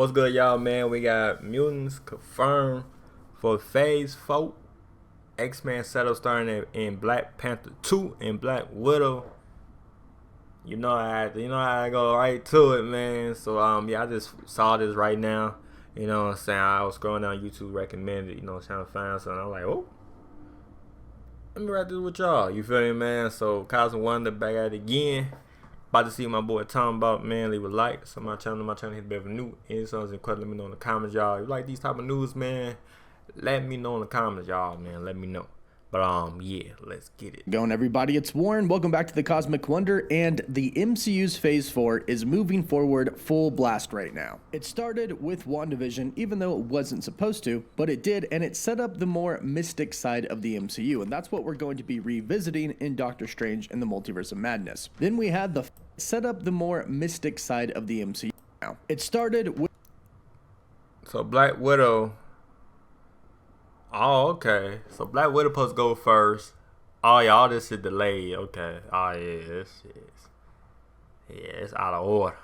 What's good, y'all, man? We got mutants confirmed for Phase 4. X-Men setup starting in Black Panther 2 and Black Widow. You know how I go right to it, man. So yeah, I just saw this right now. You know what I'm saying? I was scrolling down YouTube, recommended, trying to find something. I'm like, oh, let me write this with y'all. You feel me, man? So Cosmic Wonder back at it again. About to see what my boy talking about, man. Leave a like. So my channel hit the bell for new. Any songs and questions, let me know in the comments, y'all. If you like these type of news, man, let me know in the comments, y'all, man. Let me know. But yeah, let's get it going, everybody. It's Warren. Welcome back to the Cosmic Wonder, and the MCU's Phase 4 is moving forward full blast right now. It started with WandaVision, even though it wasn't supposed to, but it did, and it set up the more mystic side of the MCU, and that's what we're going to be revisiting in Doctor Strange and the Multiverse of Madness. Then we had the set up the more mystic side of the MCU. Now, it started with Black Widow. Oh, okay. So Black Widow supposed to go first. Oh, yeah, all this is delayed. Okay. Oh, yeah, this is. Yeah, it's out of order.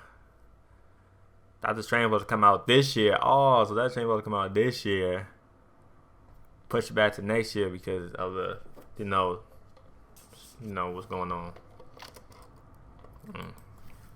Doctor Strange supposed to come out this year. Oh, so that Strange supposed to come out this year. Push it back to next year because of the, you know what's going on.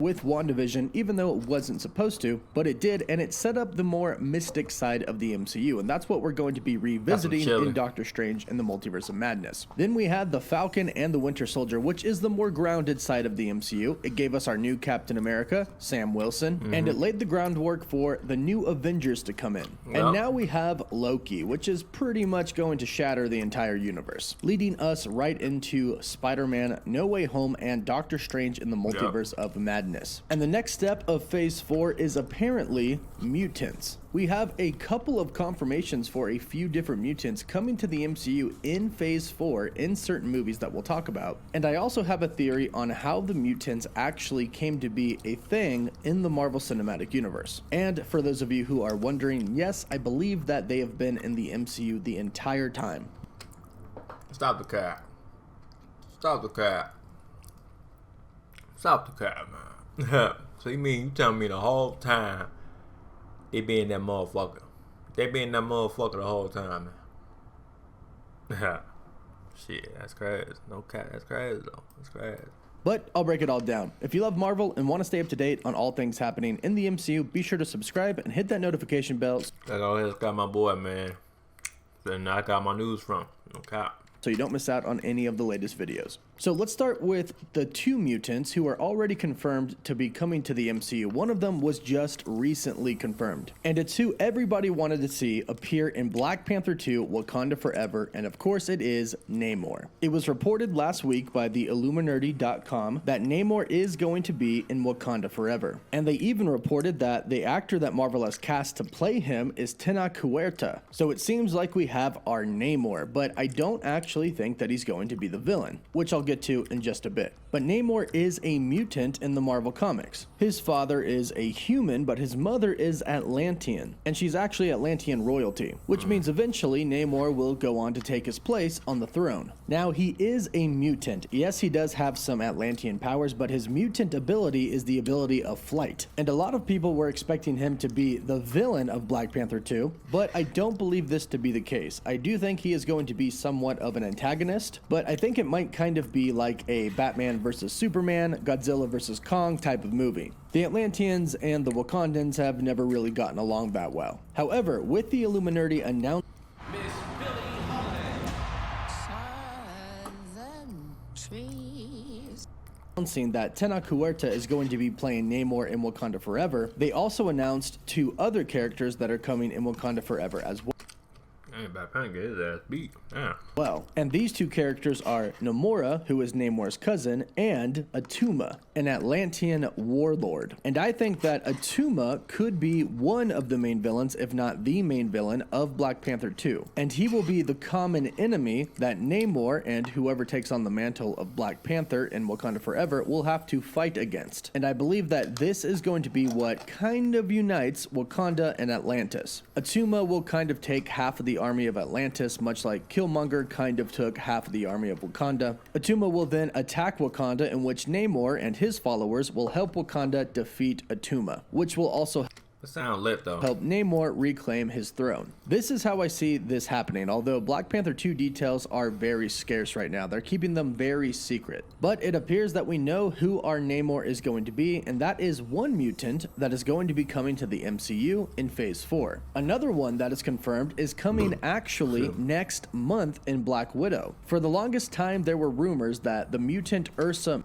With WandaVision, even though it wasn't supposed to, but it did, and it set up the more mystic side of the MCU, and that's what we're going to be revisiting in Doctor Strange and the Multiverse of Madness. Then we had the Falcon and the Winter Soldier, which is the more grounded side of the MCU. It gave us our new Captain America, Sam Wilson, and it laid the groundwork for the new Avengers to come in. And now we have Loki, which is pretty much going to shatter the entire universe, leading us right into Spider-Man No Way Home and Doctor Strange in the Multiverse of Madness. And the next step of Phase 4 is apparently mutants. We have a couple of confirmations for a few different mutants coming to the MCU in Phase 4 in certain movies that we'll talk about. And I also have a theory on how the mutants actually came to be a thing in the Marvel Cinematic Universe. And for those of you who are wondering, yes, I believe that they have been in the MCU the entire time. Stop the cap. Stop the cap. Stop the cap, man. So you telling me the whole time they be in that motherfucker? They be in that motherfucker the whole time, man. Shit, that's crazy. No cap, that's crazy though. That's crazy. But I'll break it all down. If you love Marvel and want to stay up to date on all things happening in the MCU, be sure to subscribe and hit that notification bell. That's all I got my boy, man. Then I got my news from. No cap. So you don't miss out on any of the latest videos. So let's start with the two mutants who are already confirmed to be coming to the MCU. One of them was just recently confirmed, and it's who everybody wanted to see appear in Black Panther 2 Wakanda Forever, and of course it is Namor. It was reported last week by the Illuminati.com that Namor is going to be in Wakanda Forever, and they even reported that the actor that Marvel has cast to play him is Tenoch Huerta. So it seems like we have our Namor, but I don't actually think that he's going to be the villain, which I'll get to in just a bit. But Namor is a mutant in the Marvel comics. His father is a human, but his mother is Atlantean, and she's actually Atlantean royalty, which means eventually Namor will go on to take his place on the throne. Now, he is a mutant. Yes, he does have some Atlantean powers, but his mutant ability is the ability of flight. And a lot of people were expecting him to be the villain of Black Panther 2, but I don't believe this to be the case. I do think he is going to be somewhat of an antagonist, but I think it might kind of be like a Batman versus Superman, Godzilla versus Kong type of movie. The Atlanteans and the Wakandans have never really gotten along that well. However, with the Illuminati announcing that Tenoch Huerta is going to be playing Namor in Wakanda Forever, they also announced two other characters that are coming in Wakanda Forever as well. Batman get his ass beat. Yeah. Well, and these two characters are Namora, who is Namor's cousin, and Attuma, an Atlantean warlord. And I think that Attuma could be one of the main villains, if not the main villain, of Black Panther 2. And he will be the common enemy that Namor and whoever takes on the mantle of Black Panther in Wakanda Forever will have to fight against. And I believe that this is going to be what kind of unites Wakanda and Atlantis. Attuma will kind of take half of the army of Atlantis, much like Killmonger kind of took half of the army of Wakanda. Attuma will then attack Wakanda, in which Namor and his followers will help Wakanda defeat Attuma, which will also That sound lit though. Help Namor reclaim his throne. This is how I see this happening, although Black Panther 2 details are very scarce right now. They're keeping them very secret. But it appears that we know who our Namor is going to be, and that is one mutant that is going to be coming to the MCU in Phase 4. Another one that is confirmed is coming actually next month in Black Widow. For the longest time, there were rumors that the mutant Ursa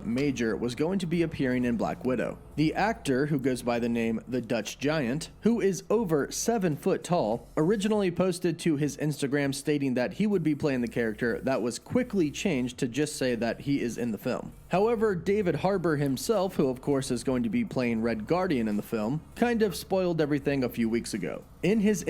Major was going to be appearing in Black Widow. The actor, who goes by the name The Dutch Giant, who is over 7 foot tall, originally posted to his Instagram stating that he would be playing the character. That was quickly changed to just say that he is in the film. However, David Harbour himself, who of course is going to be playing Red Guardian in the film, kind of spoiled everything a few weeks ago. In his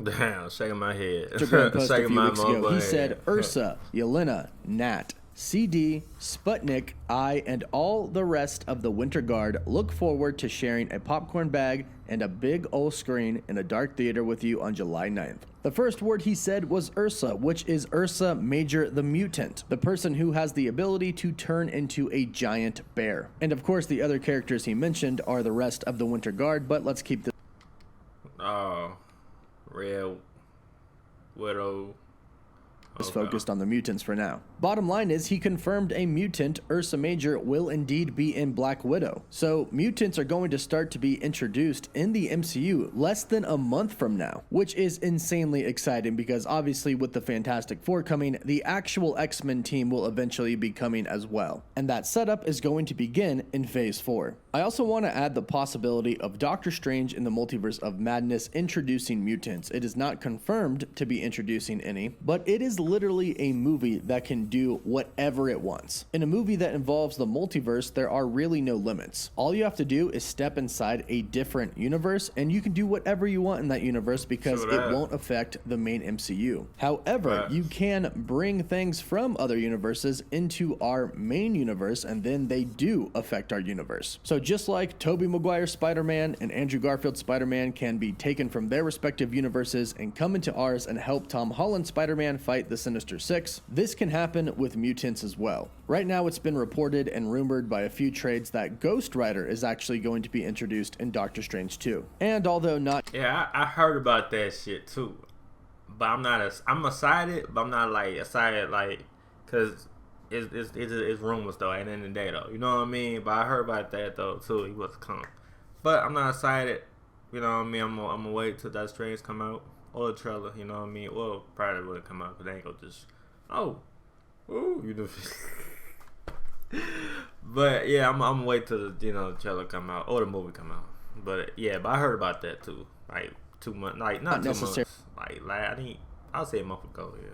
Damn, shaking my head. Instagram post a Shaking few my weeks ago, he head. said Ursa, Yelena, Nat, CD, Sputnik, I, and all the rest of the Winter Guard look forward to sharing a popcorn bag and a big old screen in a dark theater with you on July 9th. The first word he said was Ursa, which is Ursa Major the Mutant, the person who has the ability to turn into a giant bear. And of course, the other characters he mentioned are the rest of the Winter Guard, but let's keep this. Oh, Red Widow. Is focused on the mutants for now. Bottom line is he confirmed a mutant, Ursa Major, will indeed be in Black Widow. So mutants are going to start to be introduced in the MCU less than a month from now, which is insanely exciting because obviously with the Fantastic Four coming, the actual X-Men team will eventually be coming as well. And that setup is going to begin in Phase 4. I also want to add the possibility of Doctor Strange in the Multiverse of Madness introducing mutants. It is not confirmed to be introducing any, but it is literally a movie that can do whatever it wants. In a movie that involves the multiverse, there are really no limits. All you have to do is step inside a different universe and you can do whatever you want in that universe because it won't affect the main MCU. However, you can bring things from other universes into our main universe and then they do affect our universe. So just like Tobey Maguire's Spider-Man and Andrew Garfield's Spider-Man can be taken from their respective universes and come into ours and help Tom Holland's Spider-Man fight the Sinister Six, this can happen with mutants as well. Right now it's been reported and rumored by a few trades that Ghost Rider is actually going to be introduced in Doctor Strange 2. And although not... Yeah, I heard about that shit too. But I'm excited, but I'm not like excited like, cause it's rumors though at the end of the day though. You know what I mean? But I heard about that though too. He was coming. But I'm not excited. You know what I mean? I'm gonna wait till that Strange come out. Or the trailer, you know what I mean? Well, probably wouldn't come out, but they ain't gonna just, ooh, you know. But yeah, I'm gonna wait till the trailer come out or the movie come out. But yeah, but I heard about that too, like 2 months, like not 2 months, like I'll say a month ago. Yeah.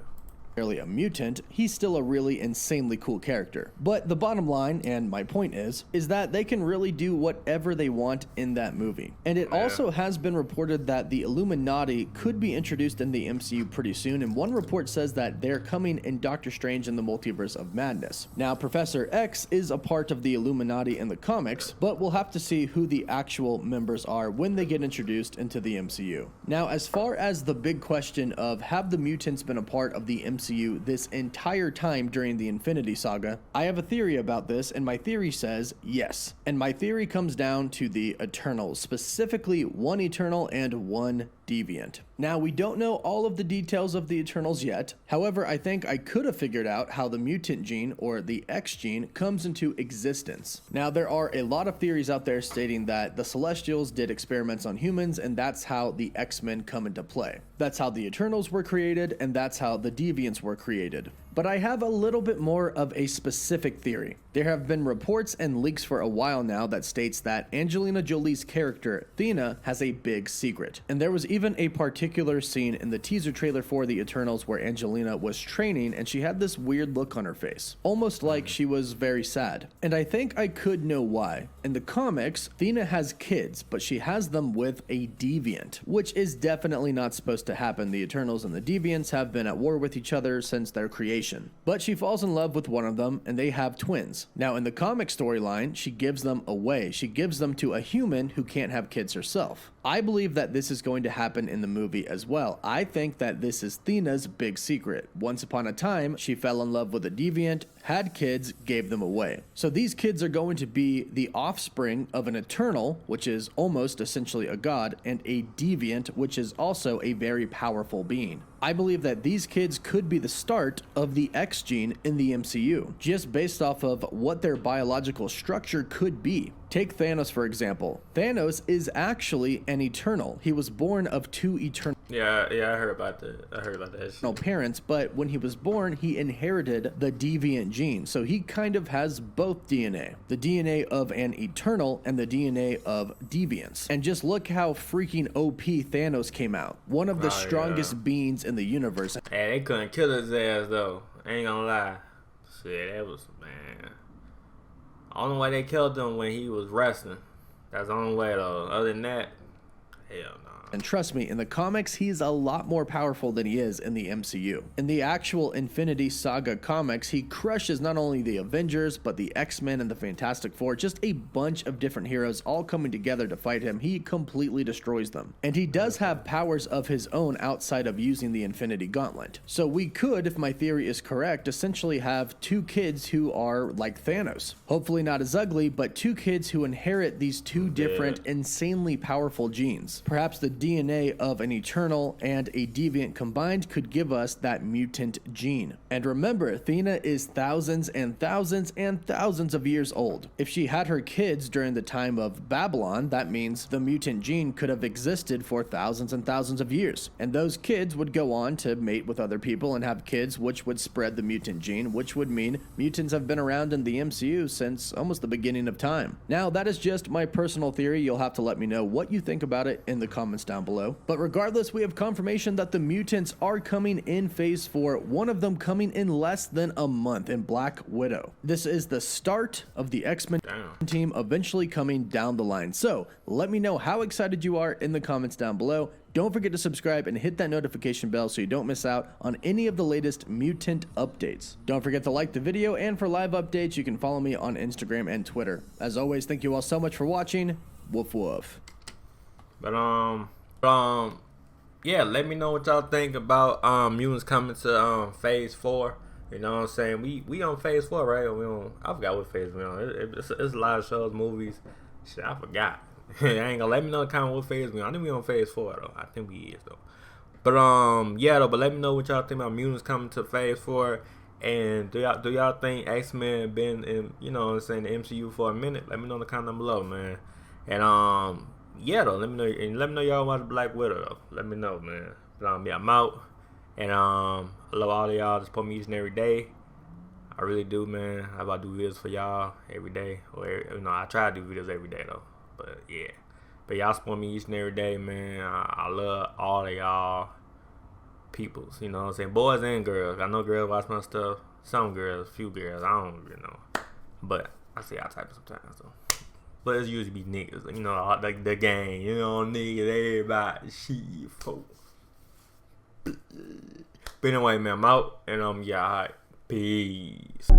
A mutant, he's still a really insanely cool character. But the bottom line, and my point is that they can really do whatever they want in that movie. And it also has been reported that the Illuminati could be introduced in the MCU pretty soon, and one report says that they're coming in Doctor Strange in the Multiverse of Madness. Now, Professor X is a part of the Illuminati in the comics, but we'll have to see who the actual members are when they get introduced into the MCU. Now, as far as the big question of have the mutants been a part of the MCU this entire time during the Infinity Saga, I have a theory about this, and my theory says yes. And my theory comes down to the Eternals, specifically one Eternal and one Deviant. Now, we don't know all of the details of the Eternals yet. However, I think I could have figured out how the mutant gene, or the X gene, comes into existence. Now, there are a lot of theories out there stating that the Celestials did experiments on humans, and that's how the X-Men come into play. That's how the Eternals were created, and that's how the Deviants were created. But I have a little bit more of a specific theory. There have been reports and leaks for a while now that states that Angelina Jolie's character, Thena, has a big secret. And there was even a particular scene in the teaser trailer for The Eternals where Angelina was training and she had this weird look on her face, almost like she was very sad. And I think I could know why. In the comics, Thena has kids, but she has them with a Deviant, which is definitely not supposed to happen. The Eternals and the Deviants have been at war with each other since their creation relation. But she falls in love with one of them and they have twins. Now in the comic storyline, she gives them away. She gives them to a human who can't have kids herself. I believe that this is going to happen in the movie as well. I think that this is Thena's big secret. Once upon a time, she fell in love with a deviant, had kids, gave them away. So these kids are going to be the offspring of an eternal, which is almost essentially a god, and a deviant, which is also a very powerful being. I believe that these kids could be the start of the X gene in the MCU, just based off of what their biological structure could be. Take Thanos, for example. Thanos is actually an eternal. He was born of two eternal Yeah, I heard about that. I heard about that shit. parents, but when he was born, he inherited the deviant gene. So he kind of has both DNA. The DNA of an eternal and the DNA of deviance. And just look how freaking OP Thanos came out. One of the strongest beings in the universe. Hey, they couldn't kill his ass though. I ain't gonna lie. Shit, that was, man. Only way they killed him when he was wrestling. That's the only way though. Other than that, hell no. And trust me, in the comics, he's a lot more powerful than he is in the MCU. In the actual Infinity Saga comics, he crushes not only the Avengers, but the X-Men and the Fantastic Four, just a bunch of different heroes all coming together to fight him. He completely destroys them. And he does have powers of his own outside of using the Infinity Gauntlet. So we could, if my theory is correct, essentially have two kids who are like Thanos. Hopefully not as ugly, but two kids who inherit these two different, insanely powerful genes. Perhaps the DNA of an eternal and a deviant combined could give us that mutant gene. And remember, Thena is thousands and thousands and thousands of years old. If she had her kids during the time of Babylon, that means the mutant gene could have existed for thousands and thousands of years. And those kids would go on to mate with other people and have kids, which would spread the mutant gene, which would mean mutants have been around in the MCU since almost the beginning of time. Now, that is just my personal theory. You'll have to let me know what you think about it in the comments down below. But regardless, we have confirmation that the mutants are coming in phase 4, one of them coming in less than a month in Black Widow. This is the start of the X-Men team eventually coming down the line. So let me know how excited you are in the comments down below. Don't forget to subscribe and hit that notification bell so you don't miss out on any of the latest mutant updates. Don't forget to like the video, and for live updates, you can follow me on Instagram and Twitter. As always, thank you all so much for watching. Woof woof. But yeah, let me know what y'all think about mutants coming to phase 4. You know what I'm saying? We on phase 4, right? Or we on, I forgot what phase we on. It's a lot of shows, movies. Shit, I forgot. I ain't gonna let me know kind of what phase we on. I think we on phase 4 though. I think we is though. But yeah though. But let me know what y'all think about mutants coming to phase 4. And do y'all think X-Men been in, you know what I'm saying, the MCU for a minute? Let me know in the comment down below, man. And yeah though, let me know, and let me know y'all watch Black Widow though. Let me know, man. But yeah, I'm out. And I love all of y'all. Just support me each and every day. I really do, man. I about to do videos for y'all every day. Or you know, I try to do videos every day though. But yeah. But y'all support me each and every day, man. I love all of y'all peoples, you know what I'm saying? Boys and girls. I know girls watch my stuff. Some girls, few girls, I don't really know. But I see y'all type sometimes though. But it's usually be niggas, you know, like the gang, you know, niggas, everybody, shit, folks. But anyway, man, I'm out, and yeah, alright, peace.